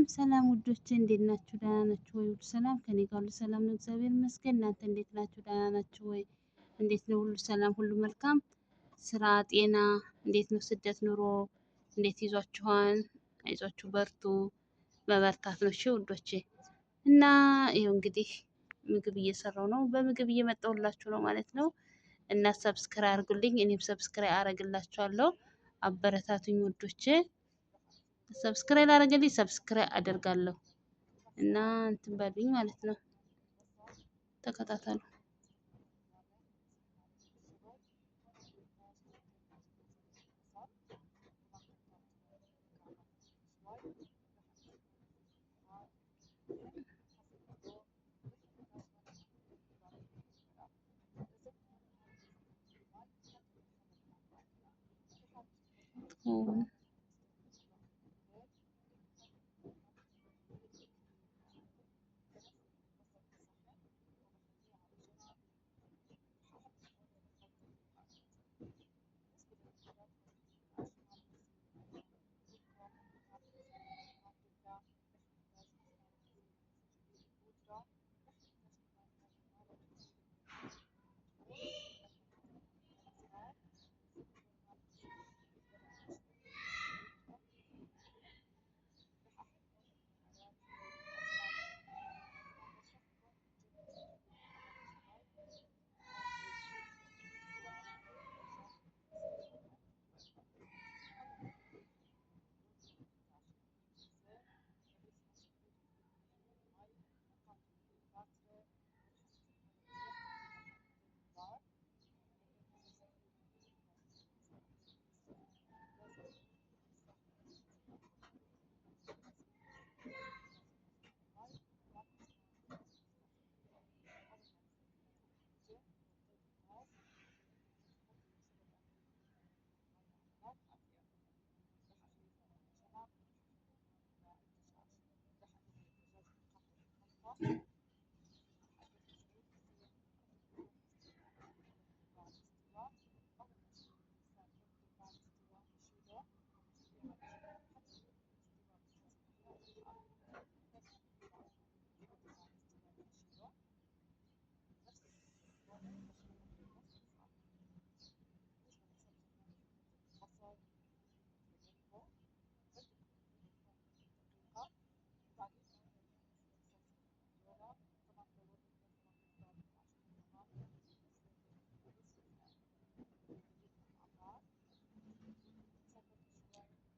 ሰላም ውዶቼ እንዴት ናችሁ? ደህና ናችሁ ወይ? ሁሉ ሰላም ከኔ ጋር ሁሉ ሰላም ነው፣ እግዚአብሔር ይመስገን። እናንተ እንዴት ናችሁ? ደህና ናችሁ ወይ? እንዴት ነው? ሁሉ ሰላም፣ ሁሉ መልካም። ስራ፣ ጤና እንዴት ነው? ስደት ኑሮ እንዴት ይዟችኋል? አይዟችሁ፣ በርቱ። በበርታት ነው እሺ ውዶቼ። እና ይኸው እንግዲህ ምግብ እየሰራው ነው። በምግብ እየመጣሁላችሁ ነው ማለት ነው። እና ሰብስክራይብ አድርጉልኝ፣ እኔም ሰብስክራይብ አረግላችኋለሁ። አበረታቱኝ ውዶቼ። ሰብስክራይብ ላደረገልኝ ሰብስክራይብ አደርጋለሁ እና እንትን በሉኝ ማለት ነው። ተከታተሉ።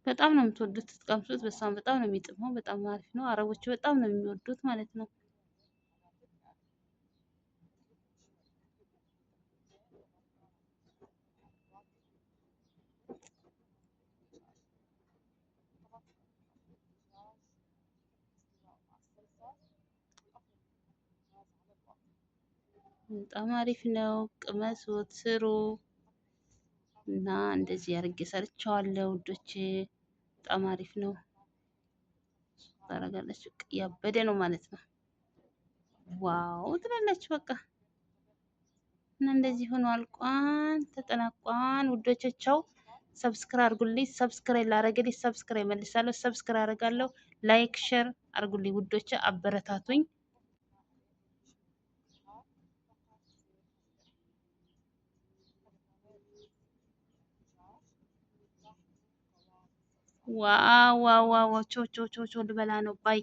በጣም ነው የምትወዱት ስትቀምሱት። በጣም ነው የሚጥመው። በጣም አሪፍ ነው። አረቦቹ በጣም ነው የሚወዱት ማለት ነው። በጣም አሪፍ ነው። ቅመሱት፣ ስሩ እና እንደዚህ አድርጌ ሰርቼዋለሁ ውዶቼ። በጣም አሪፍ ነው። ታረጋለች ያበደ ነው ማለት ነው። ዋው ትላለች በቃ። እና እንደዚህ ሆኖ አልቋን ተጠናቋን ውዶቻቸው። ሰብስክራይብ አድርጉልኝ። ሰብስክራይብ ላረገልኝ ሰብስክራይብ መልሳለሁ። ሰብስክራይብ አደርጋለሁ። ላይክ ሼር አድርጉልኝ ውዶቼ፣ አበረታቱኝ። ዋው ዋው ዋው ቾ ቾ ቾ ቾ ልበላ ነው ባይ